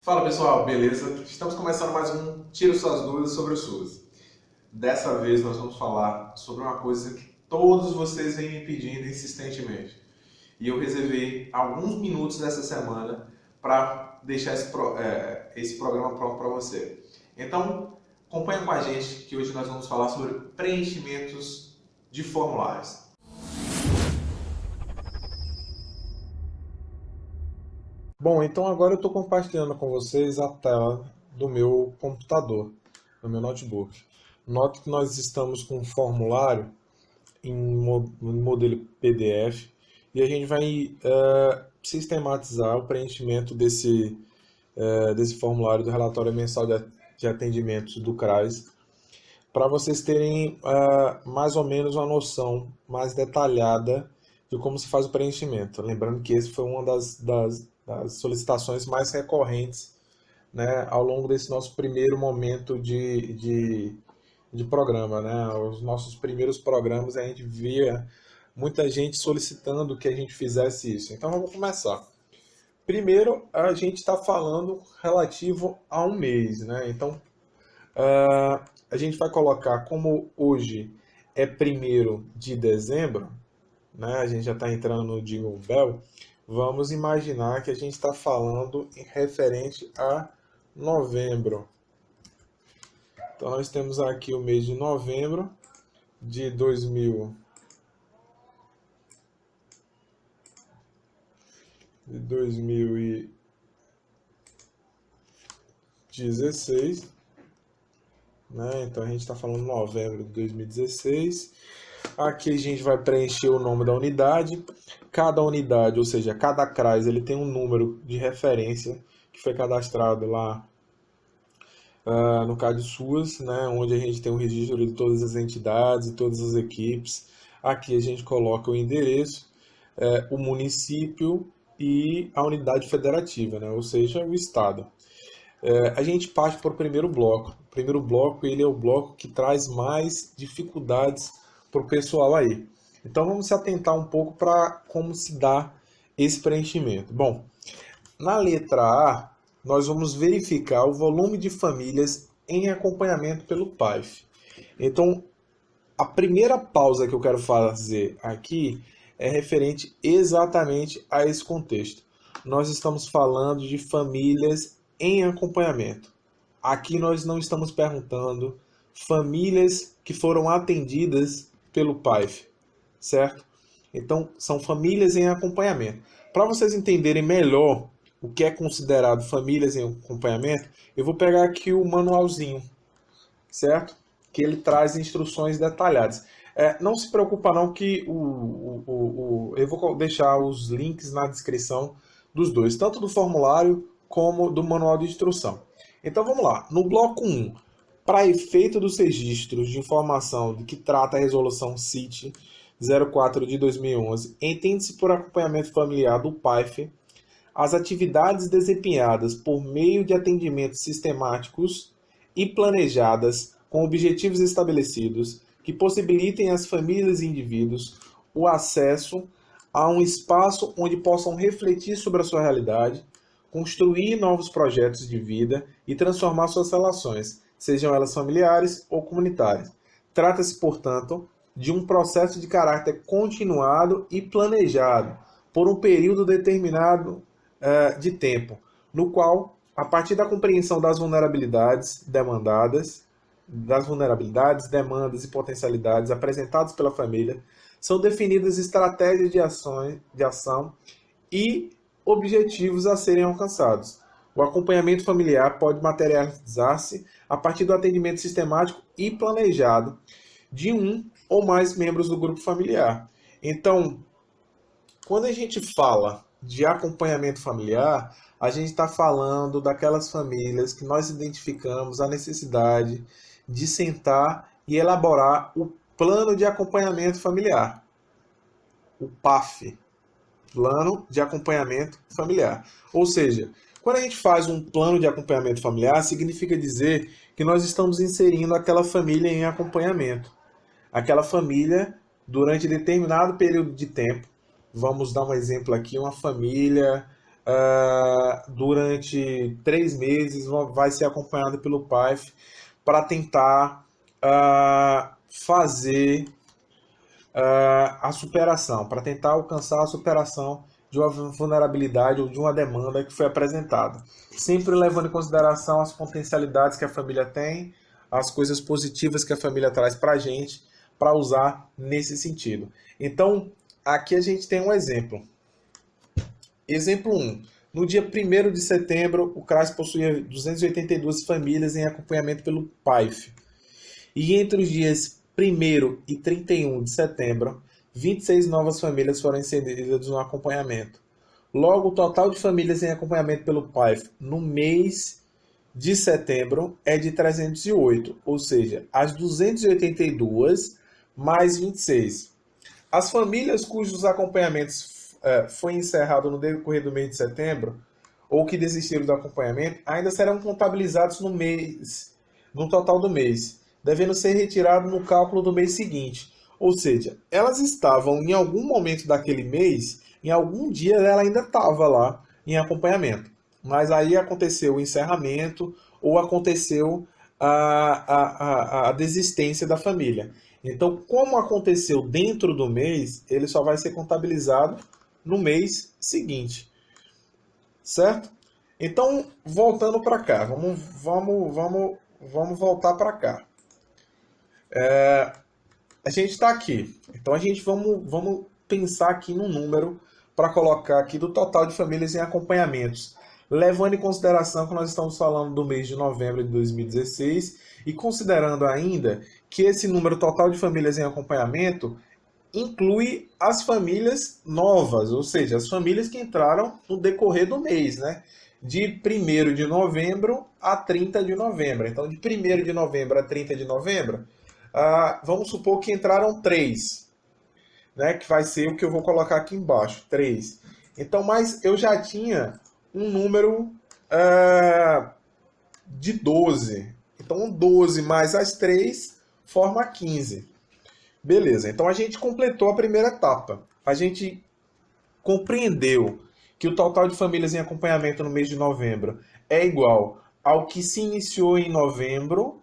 Fala pessoal, beleza? Estamos começando mais um Tiro Suas Dúvidas sobre o SUS. Dessa vez nós vamos falar sobre uma coisa que todos vocês vêm me pedindo insistentemente. E eu reservei alguns minutos dessa semana para deixar esse programa pronto para você. Então, acompanha com a gente que hoje nós vamos falar sobre preenchimentos de formulários. Bom, então agora eu estou compartilhando com vocês a tela do meu computador, do meu notebook. Note que nós estamos com um formulário em modelo PDF e a gente vai sistematizar o preenchimento desse formulário do relatório mensal de atendimentos do CRAS para vocês terem mais ou menos uma noção mais detalhada de como se faz o preenchimento. Lembrando que esse foi uma das solicitações mais recorrentes, né, ao longo desse nosso primeiro momento de programa. Né? Os nossos primeiros programas a gente via muita gente solicitando que a gente fizesse isso. Então vamos começar. Primeiro, a gente está falando relativo a um mês. Né? Então a gente vai colocar, como hoje é 1º de dezembro, né? A gente já está entrando no Jingle Bell, vamos imaginar que a gente está falando em referente a novembro. Então nós temos aqui o mês de novembro de 2016, né? Então a gente está falando novembro de 2016. Aqui a gente vai preencher o nome da unidade. Cada unidade, ou seja, cada CRAS, ele tem um número de referência que foi cadastrado lá no CadSUS, né, onde a gente tem um registro de todas as entidades e todas as equipes. Aqui a gente coloca o endereço, o município e a unidade federativa, né, ou seja, o estado. A gente parte para o primeiro bloco. O primeiro bloco, ele é o bloco que traz mais dificuldades para o pessoal aí. Então vamos se atentar um pouco para como se dá esse preenchimento. Bom, na letra A, nós vamos verificar o volume de famílias em acompanhamento pelo PAIF. Então, a primeira pausa que eu quero fazer aqui é referente exatamente a esse contexto. Nós estamos falando de famílias em acompanhamento. Aqui nós não estamos perguntando famílias que foram atendidas pelo PAIF, certo? Então, são famílias em acompanhamento. Para vocês entenderem melhor o que é considerado famílias em acompanhamento, eu vou pegar aqui o manualzinho, certo? Que ele traz instruções detalhadas. Não se preocupa não que eu vou deixar os links na descrição dos dois, tanto do formulário como do manual de instrução. Então vamos lá. No bloco 1, para efeito dos registros de informação de que trata a resolução CIT 04 de 2011, entende-se por acompanhamento familiar do PAIF as atividades desempenhadas por meio de atendimentos sistemáticos e planejadas com objetivos estabelecidos que possibilitem às famílias e indivíduos o acesso a um espaço onde possam refletir sobre a sua realidade, construir novos projetos de vida e transformar suas relações, sejam elas familiares ou comunitárias. Trata-se, portanto, de um processo de caráter continuado e planejado por um período determinado de tempo, no qual, a partir da compreensão das vulnerabilidades, demandas e potencialidades apresentadas pela família, são definidas estratégias de ação e objetivos a serem alcançados. O acompanhamento familiar pode materializar-se a partir do atendimento sistemático e planejado de um ou mais membros do grupo familiar. Então, quando a gente fala de acompanhamento familiar, a gente está falando daquelas famílias que nós identificamos a necessidade de sentar e elaborar o plano de acompanhamento familiar, o PAF, Plano de Acompanhamento Familiar. Ou seja, quando a gente faz um plano de acompanhamento familiar, significa dizer que nós estamos inserindo aquela família em acompanhamento. Aquela família, durante determinado período de tempo, vamos dar um exemplo aqui, uma família durante 3 meses, vai ser acompanhada pelo PAIF para tentar fazer a superação, para tentar alcançar a superação de uma vulnerabilidade ou de uma demanda que foi apresentada. Sempre levando em consideração as potencialidades que a família tem, as coisas positivas que a família traz para a gente, para usar nesse sentido. Então, aqui a gente tem um exemplo. Exemplo 1. No dia 1º de setembro, o CRAS possuía 282 famílias em acompanhamento pelo PAIF. E entre os dias 1º e 31 de setembro, 26 novas famílias foram inseridas no acompanhamento. Logo, o total de famílias em acompanhamento pelo PAIF no mês de setembro é de 308, ou seja, as 282 mais 26. As famílias cujos acompanhamentos foi encerrado no decorrer do mês de setembro, ou que desistiram do acompanhamento, ainda serão contabilizados no total do mês, devendo ser retirado no cálculo do mês seguinte. Ou seja, elas estavam em algum momento daquele mês, em algum dia ela ainda estava lá em acompanhamento. Mas aí aconteceu o encerramento ou aconteceu a desistência da família. Então, como aconteceu dentro do mês, ele só vai ser contabilizado no mês seguinte. Certo? Então, voltando para cá, vamos voltar para cá. A gente está aqui. Então, vamos pensar aqui no número para colocar aqui do total de famílias em acompanhamentos, levando em consideração que nós estamos falando do mês de novembro de 2016 e considerando ainda que esse número total de famílias em acompanhamento inclui as famílias novas, ou seja, as famílias que entraram no decorrer do mês, né? De 1º de novembro a 30 de novembro. Então, de 1º de novembro a 30 de novembro, vamos supor que entraram 3, né? Que vai ser o que eu vou colocar aqui embaixo, 3. Então, mas eu já tinha um número de 12. Então, 12 mais as 3 forma 15. Beleza, então a gente completou a primeira etapa. A gente compreendeu que o total de famílias em acompanhamento no mês de novembro é igual ao que se iniciou em novembro,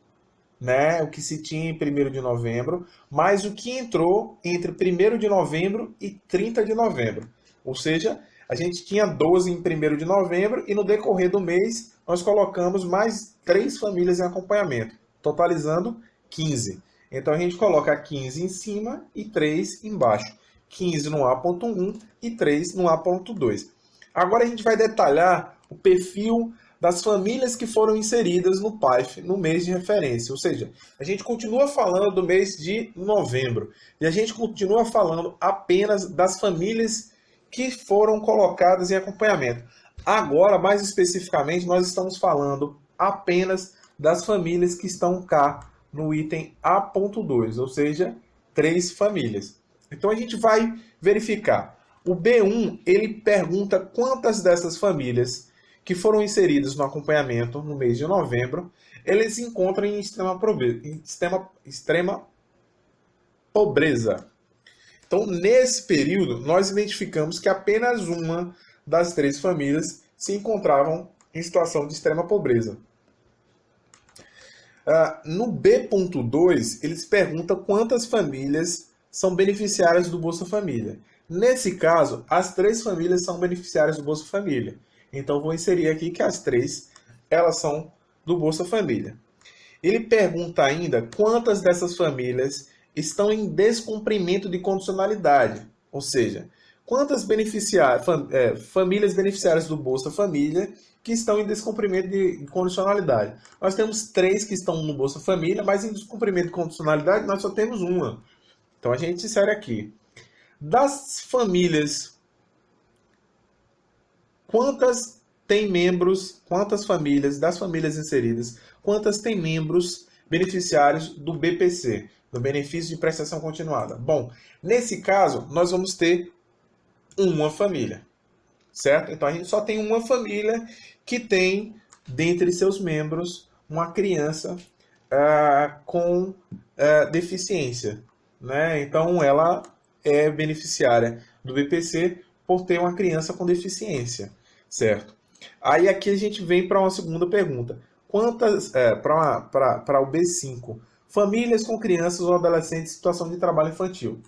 né? O que se tinha em 1º de novembro, mais o que entrou entre 1º de novembro e 30 de novembro. Ou seja, a gente tinha 12 em 1º de novembro e no decorrer do mês nós colocamos mais 3 famílias em acompanhamento, totalizando 15. Então a gente coloca 15 em cima e 3 embaixo. 15 no A.1 e 3 no A.2. Agora a gente vai detalhar o perfil das famílias que foram inseridas no PAIF no mês de referência. Ou seja, a gente continua falando do mês de novembro. E a gente continua falando apenas das famílias que foram colocadas em acompanhamento. Agora, mais especificamente, nós estamos falando apenas das famílias que estão cá no item A.2, ou seja, 3 famílias. Então a gente vai verificar. O B1, ele pergunta quantas dessas famílias que foram inseridas no acompanhamento no mês de novembro, eles se encontram em extrema pobreza. Então, nesse período, nós identificamos que apenas uma das 3 famílias se encontravam em situação de extrema pobreza. No B.2, eles perguntam quantas famílias são beneficiárias do Bolsa Família. Nesse caso, as 3 famílias são beneficiárias do Bolsa Família. Então, vou inserir aqui que as 3 elas são do Bolsa Família. Ele pergunta ainda quantas dessas famílias estão em descumprimento de condicionalidade. Ou seja, quantas famílias beneficiárias do Bolsa Família que estão em descumprimento de condicionalidade. Nós temos 3 que estão no Bolsa Família, mas em descumprimento de condicionalidade nós só temos uma. Então a gente insere aqui. Das famílias, quantas tem membros, quantas famílias, das famílias inseridas, quantas tem membros beneficiários do BPC, do Benefício de Prestação Continuada? Bom, nesse caso, nós vamos ter uma família, certo? Então a gente só tem uma família que tem, dentre seus membros, uma criança com deficiência, né? Então ela é beneficiária do BPC por ter uma criança com deficiência, certo? Aí aqui a gente vem para uma segunda pergunta. Quantas, para o B5, famílias com crianças ou adolescentes em situação de trabalho infantil.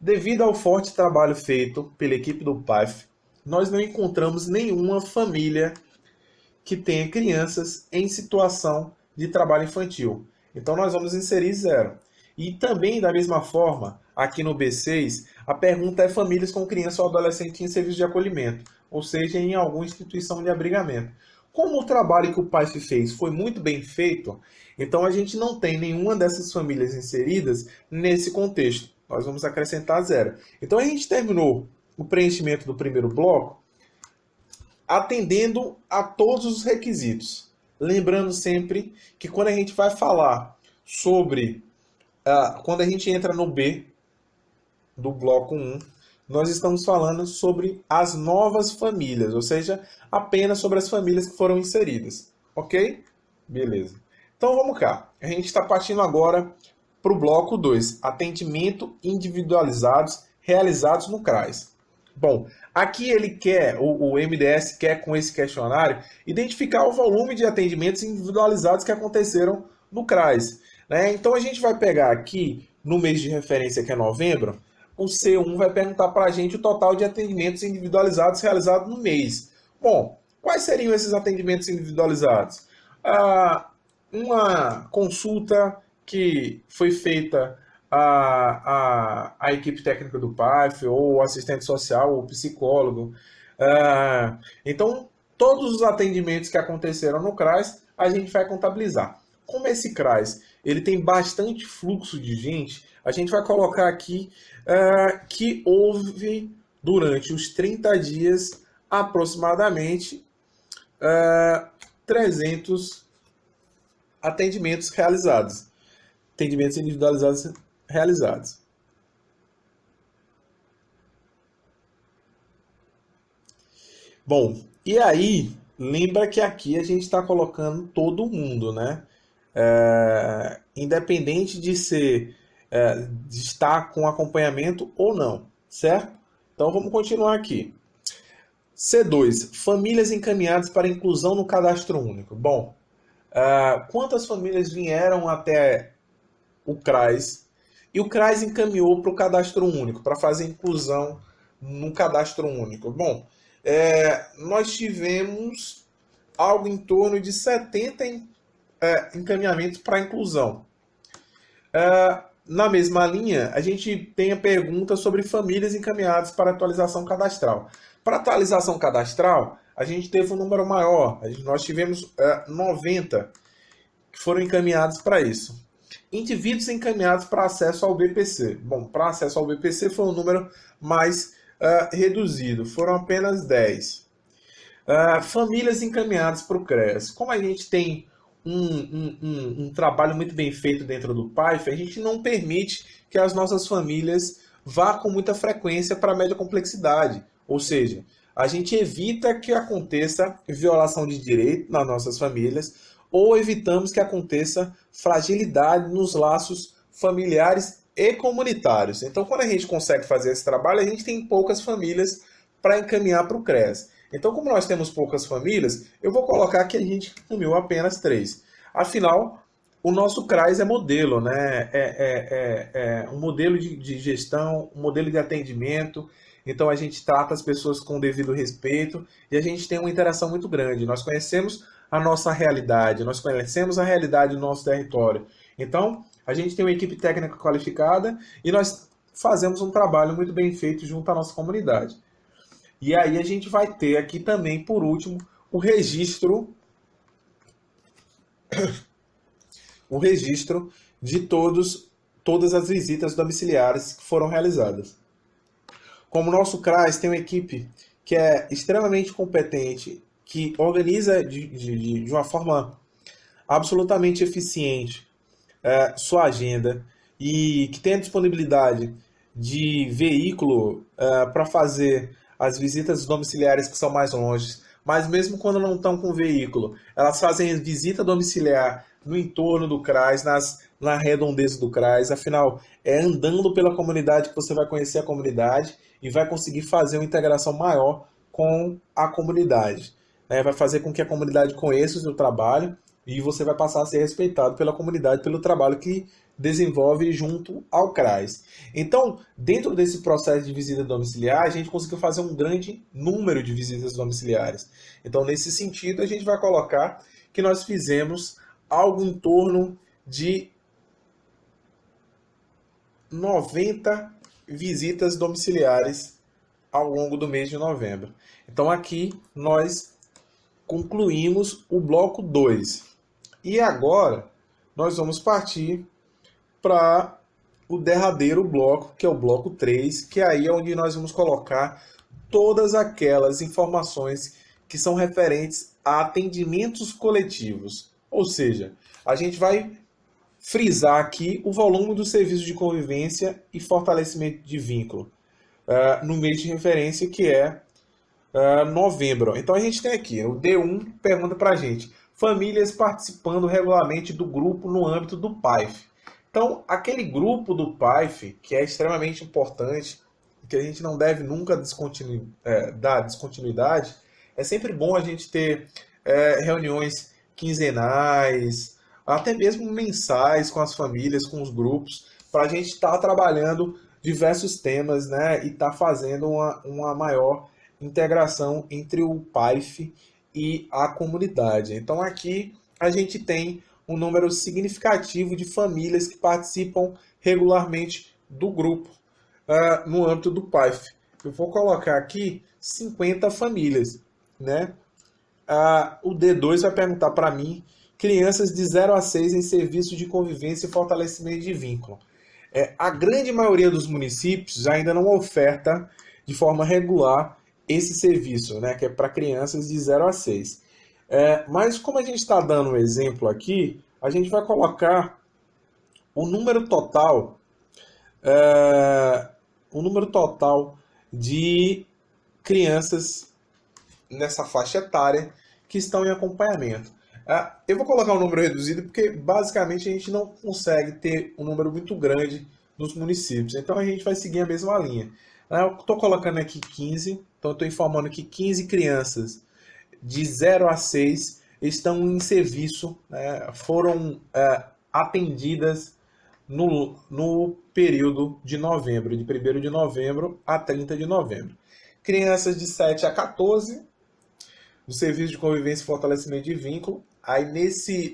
Devido ao forte trabalho feito pela equipe do PAIF, nós não encontramos nenhuma família que tenha crianças em situação de trabalho infantil. Então nós vamos inserir zero. E também, da mesma forma, aqui no B6, a pergunta é famílias com criança ou adolescente em serviço de acolhimento, ou seja, em alguma instituição de abrigamento. Como o trabalho que o PAIF fez foi muito bem feito, então a gente não tem nenhuma dessas famílias inseridas nesse contexto. Nós vamos acrescentar zero. Então a gente terminou o preenchimento do primeiro bloco atendendo a todos os requisitos. Lembrando sempre que quando a gente vai falar sobre, quando a gente entra no B do bloco 1, nós estamos falando sobre as novas famílias, ou seja, apenas sobre as famílias que foram inseridas. Ok? Beleza. Então vamos cá. A gente está partindo agora para o bloco 2, atendimento individualizados realizados no CRAS. Bom, aqui ele quer, o MDS quer com esse questionário, identificar o volume de atendimentos individualizados que aconteceram no CRAS. Né? Então a gente vai pegar aqui, no mês de referência que é novembro, o C1 vai perguntar para a gente o total de atendimentos individualizados realizados no mês. Bom, quais seriam esses atendimentos individualizados? Uma consulta que foi feita a equipe técnica do PAIF, ou o assistente social, ou o psicólogo. Então, todos os atendimentos que aconteceram no CRAS, a gente vai contabilizar. Como esse CRAS ele tem bastante fluxo de gente, a gente vai colocar aqui que houve, durante os 30 dias, aproximadamente 300 atendimentos realizados. Atendimentos individualizados realizados. Bom, e aí, lembra que aqui a gente está colocando todo mundo, né? Independente de ser de estar com acompanhamento ou não, certo? Então vamos continuar aqui. C2, famílias encaminhadas para inclusão no cadastro único. Bom, quantas famílias vieram até o CRAS e o CRAS encaminhou para o cadastro único, para fazer inclusão no cadastro único? Bom, nós tivemos algo em torno de 70 encaminhamentos para inclusão. Na mesma linha, a gente tem a pergunta sobre famílias encaminhadas para atualização cadastral. Para atualização cadastral, a gente teve um número maior. Nós tivemos 90 que foram encaminhados para isso. Indivíduos encaminhados para acesso ao BPC. Bom, para acesso ao BPC foi um número mais reduzido, foram apenas 10. Famílias encaminhadas para o CREAS. Como a gente tem um trabalho muito bem feito dentro do PAIF, a gente não permite que as nossas famílias vá com muita frequência para a média complexidade. Ou seja, a gente evita que aconteça violação de direito nas nossas famílias ou evitamos que aconteça fragilidade nos laços familiares e comunitários. Então, quando a gente consegue fazer esse trabalho, a gente tem poucas famílias para encaminhar para o CREAS. Então, como nós temos poucas famílias, eu vou colocar que a gente incluiu apenas 3. Afinal, o nosso CRAS é modelo, né? É um modelo de gestão, um modelo de atendimento. Então, a gente trata as pessoas com o devido respeito e a gente tem uma interação muito grande. Nós conhecemos a nossa realidade, nós conhecemos a realidade do nosso território. Então, a gente tem uma equipe técnica qualificada e nós fazemos um trabalho muito bem feito junto à nossa comunidade. E aí a gente vai ter aqui também, por último, o registro de todas as visitas domiciliares que foram realizadas. Como o nosso CRAS tem uma equipe que é extremamente competente, que organiza de uma forma absolutamente eficiente sua agenda e que tem a disponibilidade de veículo para fazer as visitas domiciliares que são mais longe, mas mesmo quando não estão com veículo, elas fazem visita domiciliar no entorno do CRAS, na redondeza do CRAS. Afinal, é andando pela comunidade que você vai conhecer a comunidade e vai conseguir fazer uma integração maior com a comunidade. Vai fazer com que a comunidade conheça o seu trabalho e você vai passar a ser respeitado pela comunidade pelo trabalho que desenvolve junto ao CRAS. Então, dentro desse processo de visita domiciliar, a gente conseguiu fazer um grande número de visitas domiciliares. Então, nesse sentido, a gente vai colocar que nós fizemos algo em torno de 90 visitas domiciliares ao longo do mês de novembro. Então, aqui nós concluímos o bloco 2. E agora nós vamos partir para o derradeiro bloco, que é o bloco 3, que aí é onde nós vamos colocar todas aquelas informações que são referentes a atendimentos coletivos. Ou seja, a gente vai frisar aqui o volume do serviço de convivência e fortalecimento de vínculo no mês de referência, que é novembro. Então a gente tem aqui, o D1 pergunta para a gente, famílias participando regularmente do grupo no âmbito do PAIF. Então, aquele grupo do PAIF, que é extremamente importante, que a gente não deve nunca dar descontinuidade, é sempre bom a gente ter reuniões quinzenais, até mesmo mensais com as famílias, com os grupos, para a gente estar trabalhando diversos temas, né, e estar fazendo uma maior integração entre o PAIF e a comunidade. Então aqui a gente tem um número significativo de famílias que participam regularmente do grupo no âmbito do PAIF. Eu vou colocar aqui 50 famílias, né? O D2 vai perguntar para mim, crianças de 0 a 6 em serviço de convivência e fortalecimento de vínculo. A grande maioria dos municípios ainda não oferta de forma regular esse serviço, né, que é para crianças de 0 a 6. Mas como a gente está dando um exemplo aqui, a gente vai colocar o número total, de crianças nessa faixa etária que estão em acompanhamento. Eu vou colocar um número reduzido porque basicamente a gente não consegue ter um número muito grande nos municípios. Então a gente vai seguir a mesma linha. Eu estou colocando aqui 15, então estou informando que 15 crianças de 0 a 6 estão em serviço, foram atendidas no período de novembro, de 1º de novembro a 30 de novembro. Crianças de 7 a 14, no serviço de convivência e fortalecimento de vínculo. Aí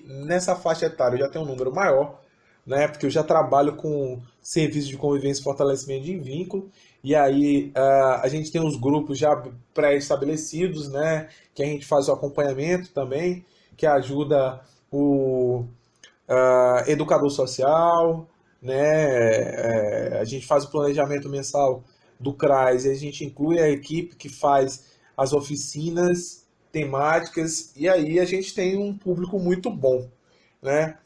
nessa faixa etária eu já tenho um número maior, né, porque eu já trabalho com serviço de convivência e fortalecimento de vínculo. E aí a gente tem os grupos já pré-estabelecidos, né, que a gente faz o acompanhamento também, que ajuda o educador social, né, a gente faz o planejamento mensal do CRAS e a gente inclui a equipe que faz as oficinas temáticas e aí a gente tem um público muito bom, né?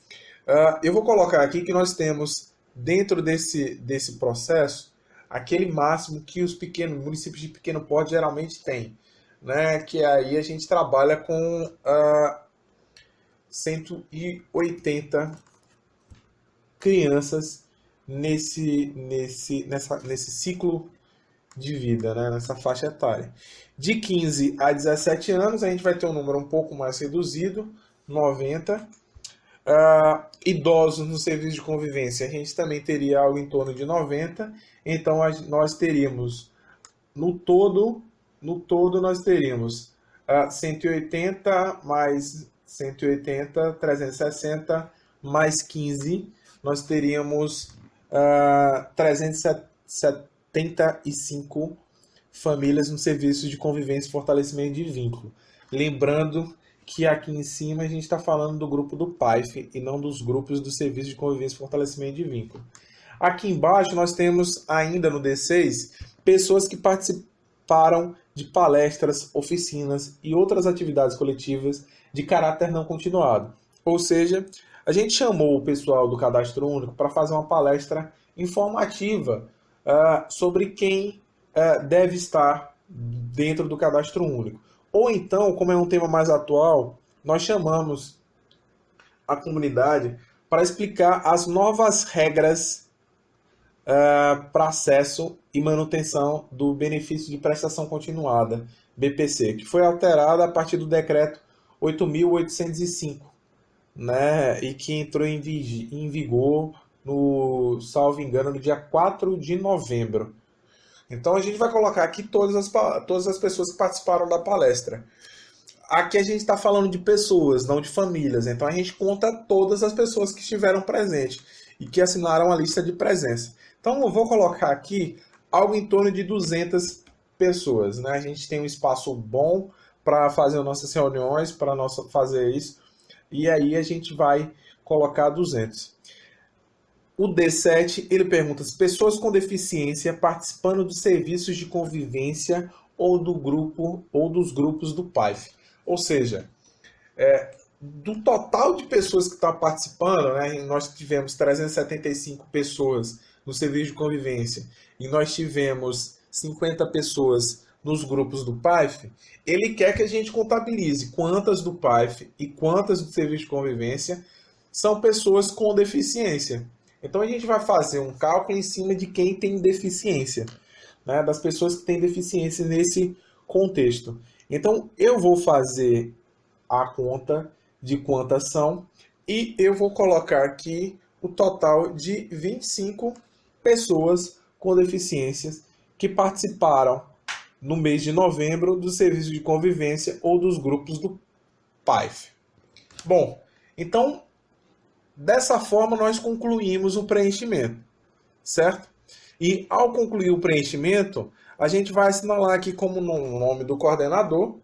Eu vou colocar aqui que nós temos dentro desse processo aquele máximo que os municípios de pequeno porte geralmente têm, né? Que aí a gente trabalha com 180 crianças nesse ciclo de vida, né? Nessa faixa etária. De 15 a 17 anos, a gente vai ter um número um pouco mais reduzido, 90. Idosos no serviço de convivência, a gente também teria algo em torno de 90. Então, nós teríamos, no todo nós teríamos 180 mais 180, 360 mais 15, nós teríamos 375 famílias no serviço de convivência e fortalecimento de vínculo. Lembrando que aqui em cima a gente está falando do grupo do PAIF e não dos grupos do serviço de convivência e fortalecimento de vínculo. Aqui embaixo nós temos ainda no D6 pessoas que participaram de palestras, oficinas e outras atividades coletivas de caráter não continuado. Ou seja, a gente chamou o pessoal do Cadastro Único para fazer uma palestra informativa sobre quem deve estar dentro do Cadastro Único. Ou então, como é um tema mais atual, nós chamamos a comunidade para explicar as novas regras para acesso e manutenção do benefício de prestação continuada, BPC, que foi alterada a partir do decreto 8.805, né, e que entrou em vigor, no, salvo engano, no dia 4 de novembro. Então a gente vai colocar aqui todas as pessoas que participaram da palestra. Aqui a gente está falando de pessoas, não de famílias. Então a gente conta todas as pessoas que estiveram presentes e que assinaram a lista de presença. Então eu vou colocar aqui algo em torno de 200 pessoas, né? A gente tem um espaço bom para fazer nossas reuniões, para fazer isso. E aí a gente vai colocar 200. O D7, ele pergunta se pessoas com deficiência participando dos serviços de convivência ou do grupo ou dos grupos do PAIF. Ou seja, do total de pessoas que estão participando, né, nós tivemos 375 pessoas no serviço de convivência e nós tivemos 50 pessoas nos grupos do PAIF, ele quer que a gente contabilize quantas do PAIF e quantas do serviço de convivência são pessoas com deficiência. Então a gente vai fazer um cálculo em cima de quem tem deficiência, né, das pessoas que têm deficiência nesse contexto. Então eu vou fazer a conta de quantas são e eu vou colocar aqui o total de 25 pessoas com deficiências que participaram no mês de novembro do serviço de convivência ou dos grupos do PAIF. Bom, então dessa forma nós concluímos o preenchimento, certo? E ao concluir o preenchimento, a gente vai assinalar aqui como o nome do coordenador.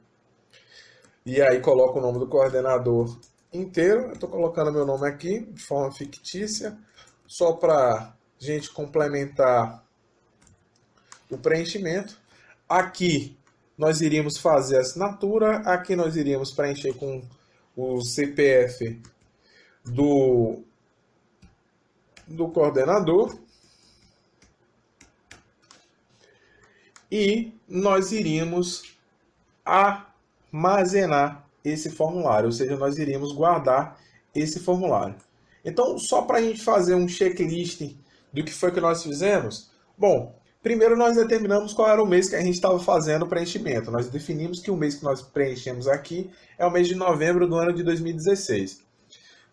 E aí coloco o nome do coordenador inteiro. Eu estou colocando meu nome aqui de forma fictícia, só para a gente complementar o preenchimento. Aqui nós iríamos fazer a assinatura. Aqui nós iríamos preencher com o CPF do coordenador. E nós iríamos armazenar esse formulário, ou seja, nós iríamos guardar esse formulário. Então, só para a gente fazer um checklist do que foi que nós fizemos, bom, primeiro nós determinamos qual era o mês que a gente estava fazendo o preenchimento. Nós definimos que o mês que nós preenchemos aqui é o mês de novembro do ano de 2016.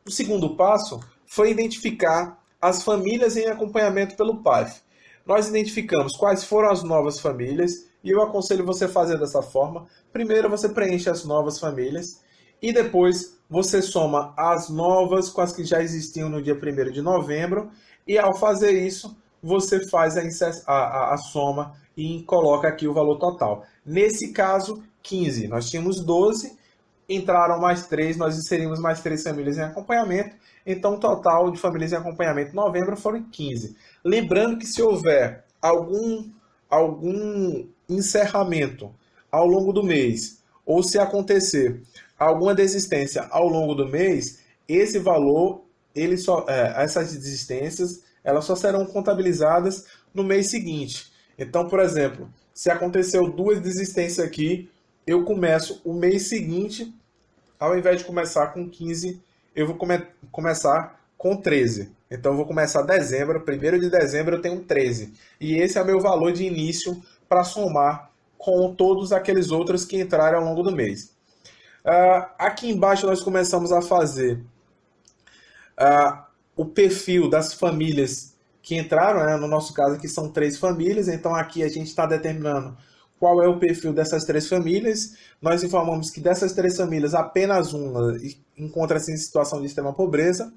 O segundo passo foi identificar as famílias em acompanhamento pelo PAIF. Nós identificamos quais foram as novas famílias e eu aconselho você fazer dessa forma. Primeiro você preenche as novas famílias e depois você soma as novas com as que já existiam no dia 1º de novembro e ao fazer isso você faz a soma e coloca aqui o valor total. Nesse caso, 15. Nós tínhamos 12, entraram mais 3, nós inserimos mais 3 famílias em acompanhamento, então o total de famílias em acompanhamento em novembro foram 15. Lembrando que se houver algum encerramento ao longo do mês, ou se acontecer alguma desistência ao longo do mês, esse valor, essas desistências, elas só serão contabilizadas no mês seguinte. Então, por exemplo, se aconteceu 2 desistências aqui, eu começo o mês seguinte, ao invés de começar com 15, eu vou começar com 13. Então eu vou começar dezembro, 1º de dezembro eu tenho 13. E esse é o meu valor de início para somar com todos aqueles outros que entrarem ao longo do mês. Aqui embaixo nós começamos a fazer o perfil das famílias que entraram, né? No nosso caso aqui são 3 famílias, então aqui a gente está determinando qual é o perfil dessas 3 famílias. Nós informamos que dessas 3 famílias apenas uma encontra-se em situação de extrema pobreza.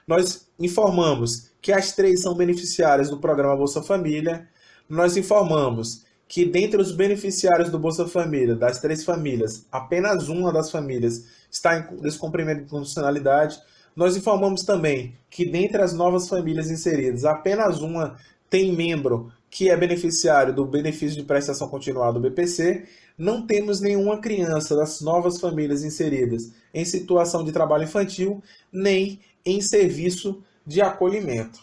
Nós informamos que as 3 são beneficiárias do programa Bolsa Família. Nós informamos que dentre os beneficiários do Bolsa Família, das 3 famílias, apenas uma das famílias está em descumprimento de condicionalidade. Nós informamos também que dentre as novas famílias inseridas, apenas uma tem membro que é beneficiário do benefício de prestação continuada do BPC. Não temos nenhuma criança das novas famílias inseridas em situação de trabalho infantil, nem em serviço de acolhimento.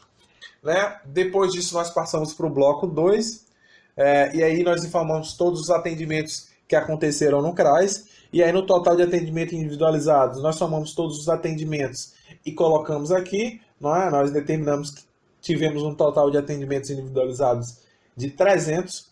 Né? Depois disso, nós passamos para o bloco 2, e aí nós informamos todos os atendimentos que aconteceram no CRAS, e aí no total de atendimento individualizados, nós somamos todos os atendimentos e colocamos aqui, não é? Nós determinamos que tivemos um total de atendimentos individualizados de 300,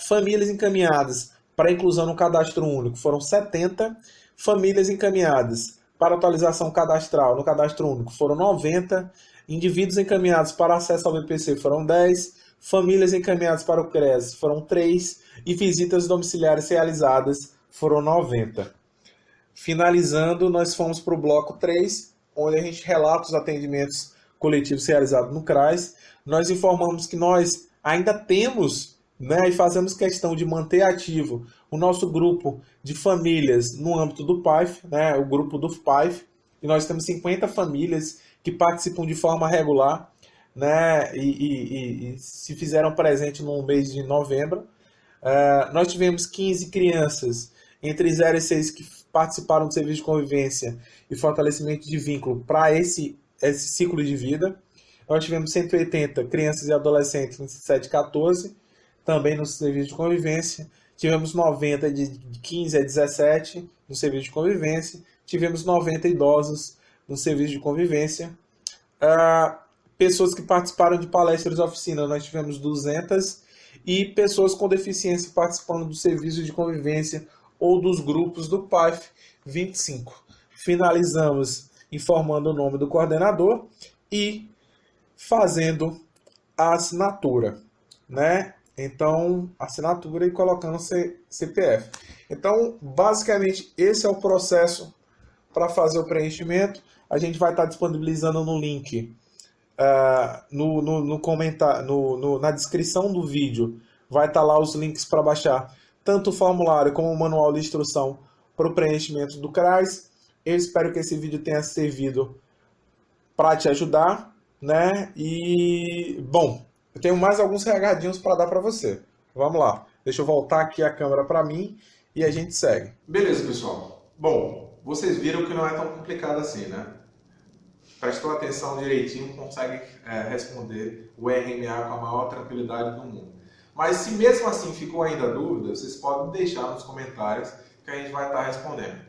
famílias encaminhadas para inclusão no cadastro único foram 70, famílias encaminhadas para atualização cadastral no cadastro único foram 90, indivíduos encaminhados para acesso ao BPC foram 10, famílias encaminhadas para o CRES foram 3 e visitas domiciliares realizadas foram 90. Finalizando, nós fomos para o bloco 3, onde a gente relata os atendimentos coletivos realizados no CRAS. Nós informamos que nós ainda temos, né, e fazemos questão de manter ativo o nosso grupo de famílias no âmbito do PAIF, né, o grupo do PAIF, e nós temos 50 famílias que participam de forma regular, né, e se fizeram presente no mês de novembro. Nós tivemos 15 crianças entre 0 e 6 que participaram do serviço de convivência e fortalecimento de vínculo para esse ciclo de vida. Nós tivemos 180 crianças e adolescentes entre 7 e 14, também no serviço de convivência. Tivemos 90 de 15 a 17 no serviço de convivência. Tivemos 90 idosos no serviço de convivência. Pessoas que participaram de palestras e oficinas, nós tivemos 200. E pessoas com deficiência participando do serviço de convivência ou dos grupos do PAIF, 25. Finalizamos informando o nome do coordenador e fazendo a assinatura, né? Então, assinatura e colocando CPF. Então, basicamente, esse é o processo para fazer o preenchimento. A gente vai estar disponibilizando no link, no comentário, na descrição do vídeo, vai estar lá os links para baixar tanto o formulário como o manual de instrução para o preenchimento do CRAS. Eu espero que esse vídeo tenha servido para te ajudar, né? E, bom, eu tenho mais alguns recadinhos para dar para você. Vamos lá. Deixa eu voltar aqui a câmera para mim e a gente segue. Beleza, pessoal. Bom, vocês viram que não é tão complicado assim, né? Prestou atenção direitinho, consegue responder o RMA com a maior tranquilidade do mundo. Mas se mesmo assim ficou ainda dúvida, vocês podem deixar nos comentários que a gente vai estar respondendo.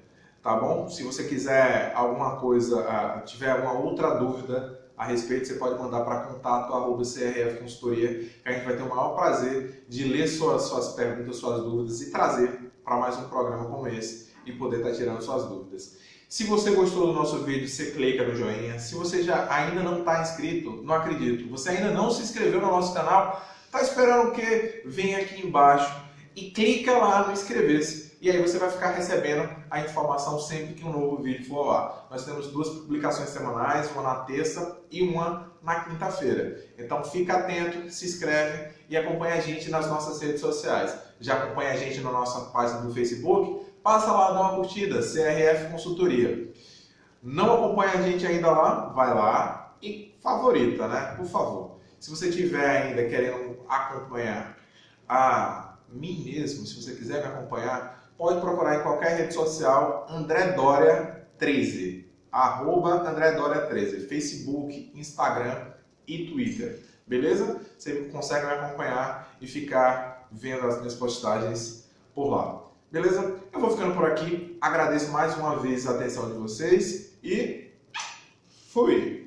Tá bom? Se você quiser alguma coisa, tiver alguma outra dúvida a respeito, você pode mandar para contato@crf consultoria, que a gente vai ter o maior prazer de ler suas perguntas, suas dúvidas e trazer para mais um programa como esse e poder estar tirando suas dúvidas. Se você gostou do nosso vídeo, você clica no joinha. Se você ainda não está inscrito, não acredito, você ainda não se inscreveu no nosso canal, está esperando o quê? Vem aqui embaixo e clica lá no inscrever-se. E aí você vai ficar recebendo a informação sempre que um novo vídeo for ao ar. Nós temos 2 publicações semanais, uma na terça e uma na quinta-feira. Então fica atento, se inscreve e acompanha a gente nas nossas redes sociais. Já acompanha a gente na nossa página do Facebook? Passa lá, dá uma curtida, CRF Consultoria. Não acompanha a gente ainda lá? Vai lá e favorita, né? Por favor. Se você tiver ainda querendo acompanhar a mim mesmo, se você quiser me acompanhar, pode procurar em qualquer rede social André Doria 13, @André Doria 13, Facebook, Instagram e Twitter. Beleza? Você consegue me acompanhar e ficar vendo as minhas postagens por lá. Beleza? Eu vou ficando por aqui. Agradeço mais uma vez a atenção de vocês e fui!